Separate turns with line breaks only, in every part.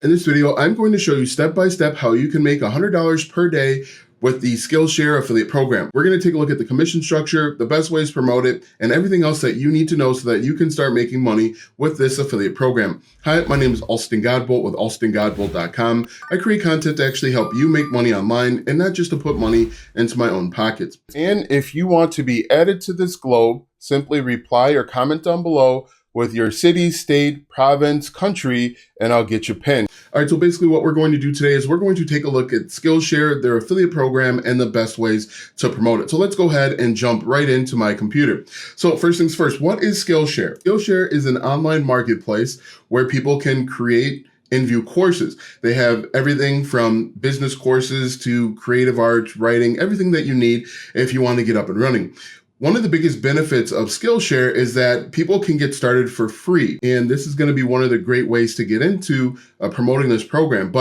In this video, I'm going to show you step by step how you can make $100 per day with the Skillshare affiliate program. We're going to take a look at the commission structure, the best ways to promote it, and everything else that you need to know so that you can start making money with this affiliate program. Hi, my name is Alston Godbolt with alstongodbolt.com. I create content to actually help you make money online and not just to put money into my own pockets. And if you want to be added to this globe, simply reply or comment down below with your city, state, province, country, and I'll get you pinned. All right, so basically what we're going to do today is we're going to take a look at Skillshare, their affiliate program, and the best ways to promote it. So let's go ahead and jump right into my computer. So first things first, what is Skillshare? Skillshare is an online marketplace where people can create and view courses. They have everything from business courses to creative arts, writing, everything that you need if you want to get up and running. One of the biggest benefits of Skillshare is that people can get started for free. And this is going to be one of the great ways to get into promoting this program.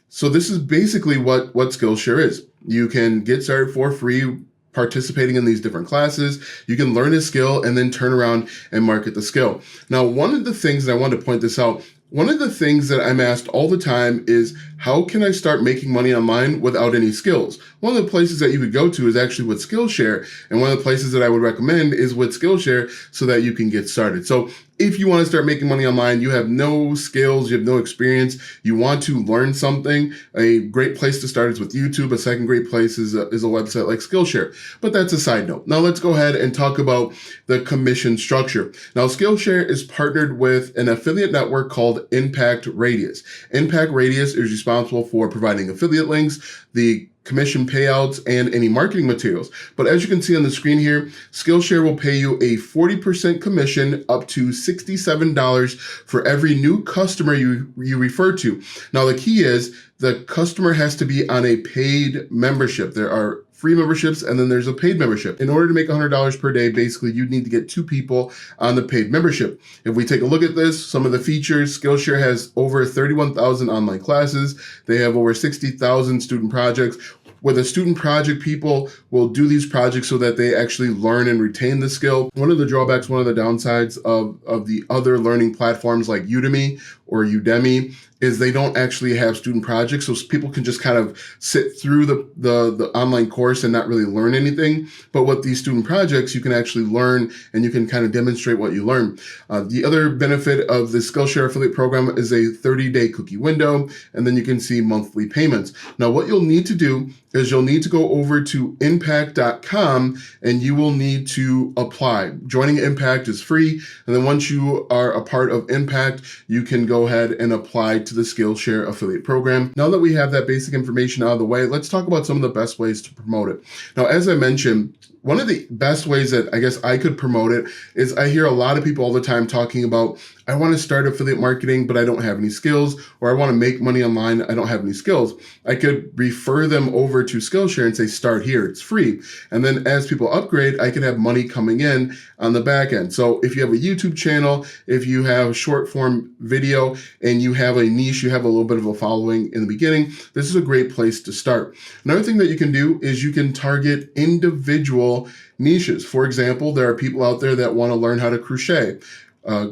So this is basically what Skillshare is. You can get started for free participating in these different classes. You can learn a skill and then turn around and market the skill. Now, one of the things that I want to point this out, one of the things that I'm asked all the time is, how can I start making money online without any skills? One of the places that you could go to is actually with Skillshare. And one of the places that I would recommend is with Skillshare so that you can get started. So if you want to start making money online, you have no skills, you have no experience, you want to learn something, a great place to start is with YouTube. A second great place is a website like Skillshare. But that's a side note. Now let's go ahead and talk about the commission structure. Now Skillshare is partnered with an affiliate network called Impact Radius. Impact Radius is responsible for providing affiliate links, the commission payouts, and any marketing materials. But as you can see on the screen here, Skillshare will pay you a 40% commission up to $67 for every new customer you refer to. Now the key is the customer has to be on a paid membership. There are free memberships, and then there's a paid membership. In order to make $100 per day, basically you'd need to get 2 people on the paid membership. If we take a look at this, some of the features, Skillshare has over 31,000 online classes. They have over 60,000 student projects. With a student project, people will do these projects so that they actually learn and retain the skill. One of the drawbacks, one of the downsides of the other learning platforms like Udemy or Udemy is they don't actually have student projects. So people can just kind of sit through the online course and not really learn anything. But with these student projects, you can actually learn and you can kind of demonstrate what you learn. The other benefit of the Skillshare affiliate program is a 30-day cookie window, and then you can see monthly payments. Now, what you'll need to do is you'll need to go over to impact.com and you will need to apply. Joining Impact is free. And then once you are a part of Impact, you can go ahead and apply to the Skillshare affiliate program. Now that we have that basic information out of the way, let's talk about some of the best ways to promote it. Now, as I mentioned, one of the best ways that I guess I could promote it is I hear a lot of people all the time talking about, I want to start affiliate marketing, but I don't have any skills, or I want to make money online, I don't have any skills. I could refer them over to Skillshare and say, start here, it's free. And then as people upgrade, I could have money coming in on the back end. So if you have a YouTube channel, if you have short form video and you have a niche, you have a little bit of a following in the beginning, this is a great place to start. Another thing that you can do is you can target individual niches. For example, there are people out there that want to learn how to crochet.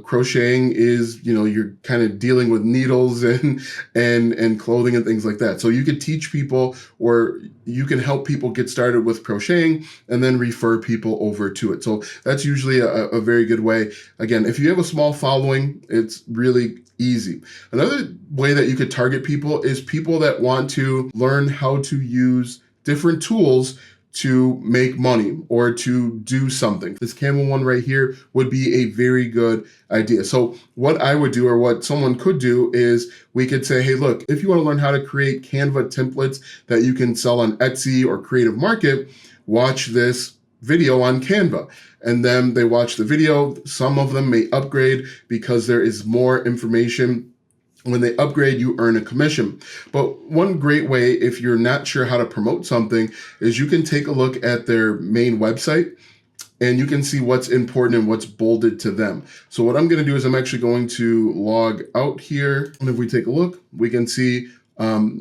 Crocheting is, you're kind of dealing with needles and clothing and things like that. So you could teach people, or you can help people get started with crocheting and then refer people over to it. So that's usually a very good way. Again, if you have a small following, it's really easy. Another way that you could target people is people that want to learn how to use different tools to make money or to do something. This Canva one right here would be a very good idea. So what I would do, or what someone could do, is we could say, hey, look, if you want to learn how to create Canva templates that you can sell on Etsy or Creative Market, watch this video on Canva. And then they watch the video. Some of them may upgrade because there is more information. When they upgrade, you earn a commission. But one great way, if you're not sure how to promote something, is you can take a look at their main website and you can see what's important and what's bolded to them. So what I'm going to do is I'm actually going to log out here. And if we take a look, we can see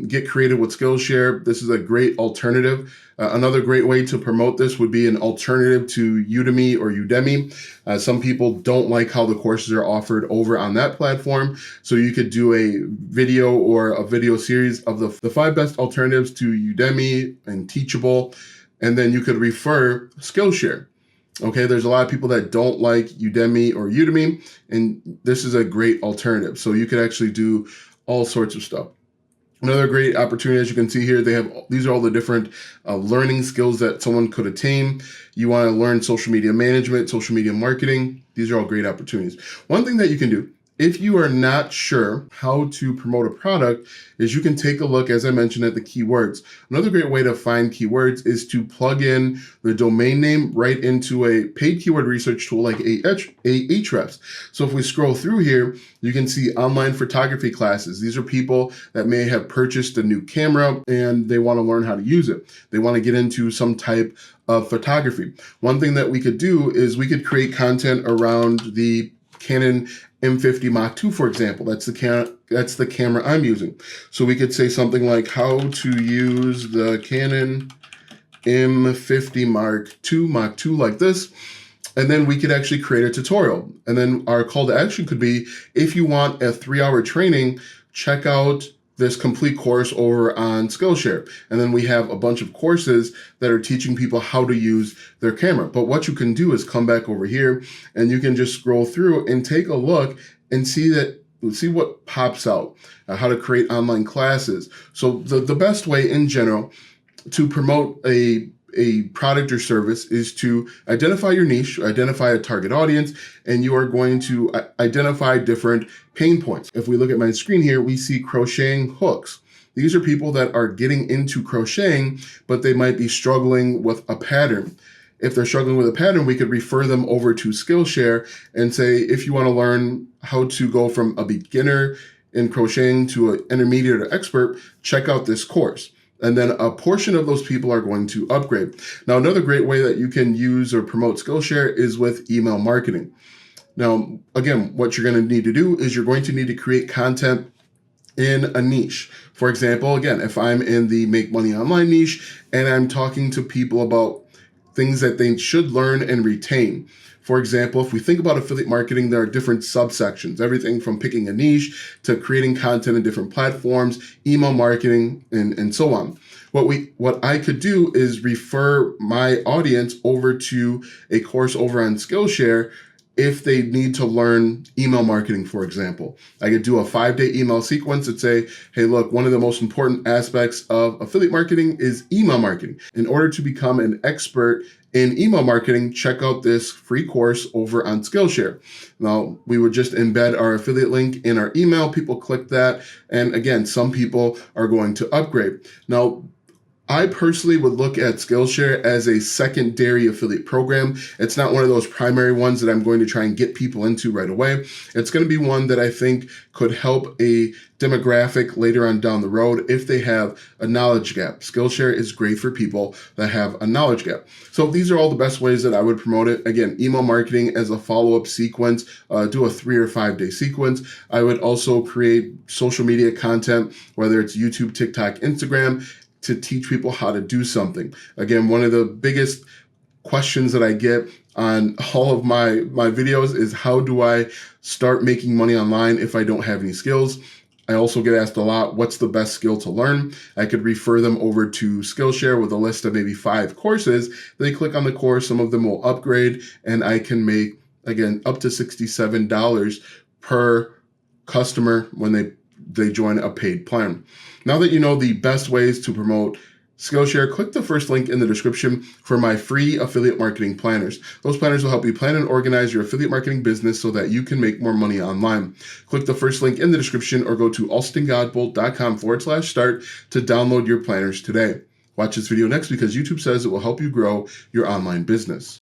get creative with Skillshare. This is a great alternative. Another great way to promote this would be an alternative to Udemy or Udemy. Some people don't like how the courses are offered over on that platform. So you could do a video or a video series of the 5 best alternatives to Udemy and Teachable. And then you could refer Skillshare. Okay, there's a lot of people that don't like Udemy or Udemy, and this is a great alternative. So you could actually do all sorts of stuff. Another great opportunity, as you can see here, these are all the different learning skills that someone could attain. You want to learn social media management, social media marketing. These are all great opportunities. One thing that you can do, if you are not sure how to promote a product, is you can take a look, as I mentioned, at the keywords. Another great way to find keywords is to plug in the domain name right into a paid keyword research tool like Ahrefs. So if we scroll through here, you can see online photography classes. These are people that may have purchased a new camera and they want to learn how to use it. They want to get into some type of photography. One thing that we could do is we could create content around the Canon M50 Mark II, for example. That's the camera I'm using. So we could say something like how to use the Canon M50 Mark II like this. And then we could actually create a tutorial. And then our call to action could be, if you want a 3-hour training, check out this complete course over on Skillshare. And then we have a bunch of courses that are teaching people how to use their camera. But what you can do is come back over here and you can just scroll through and take a look and see what pops out, how to create online classes. So the best way in general to promote a product or service is to identify your niche, identify a target audience, and you are going to identify different pain points. If we look at my screen here, we see crocheting hooks. These are people that are getting into crocheting, but they might be struggling with a pattern. If they're struggling with a pattern, we could refer them over to Skillshare and say, if you want to learn how to go from a beginner in crocheting to an intermediate or expert, check out this course. And then a portion of those people are going to upgrade. Now, another great way that you can use or promote Skillshare is with email marketing. Now, again, what you're going to need to do is you're going to need to create content in a niche. For example, again, if I'm in the make money online niche and I'm talking to people about things that they should learn and retain. For example, if we think about affiliate marketing, there are different subsections, everything from picking a niche to creating content in different platforms, email marketing, and so on. What I could do is refer my audience over to a course over on Skillshare if they need to learn email marketing, for example. I could do a 5-day email sequence and say, hey, look, one of the most important aspects of affiliate marketing is email marketing. In order to become an expert in email marketing, check out this free course over on Skillshare. Now, we would just embed our affiliate link in our email. People click that. And again, some people are going to upgrade. Now, I personally would look at Skillshare as a secondary affiliate program. It's not one of those primary ones that I'm going to try and get people into right away. It's going to be one that I think could help a demographic later on down the road if they have a knowledge gap. Skillshare is great for people that have a knowledge gap. So these are all the best ways that I would promote it. Again, email marketing as a follow-up sequence, do a 3 or 5 day sequence. I would also create social media content, whether it's YouTube, TikTok, Instagram, to teach people how to do something. Again, one of the biggest questions that I get on all of my videos is, how do I start making money online if I don't have any skills? I also get asked a lot, what's the best skill to learn? I could refer them over to Skillshare with a list of maybe 5 courses. They click on the course, some of them will upgrade, and I can make, again, up to $67 per customer when they join a paid plan. Now that you know the best ways to promote Skillshare, click the first link in the description for my free affiliate marketing planners. Those planners will help you plan and organize your affiliate marketing business so that you can make more money online. Click the first link in the description or go to alstongodbolt.com/start to download your planners today. Watch this video next because YouTube says it will help you grow your online business.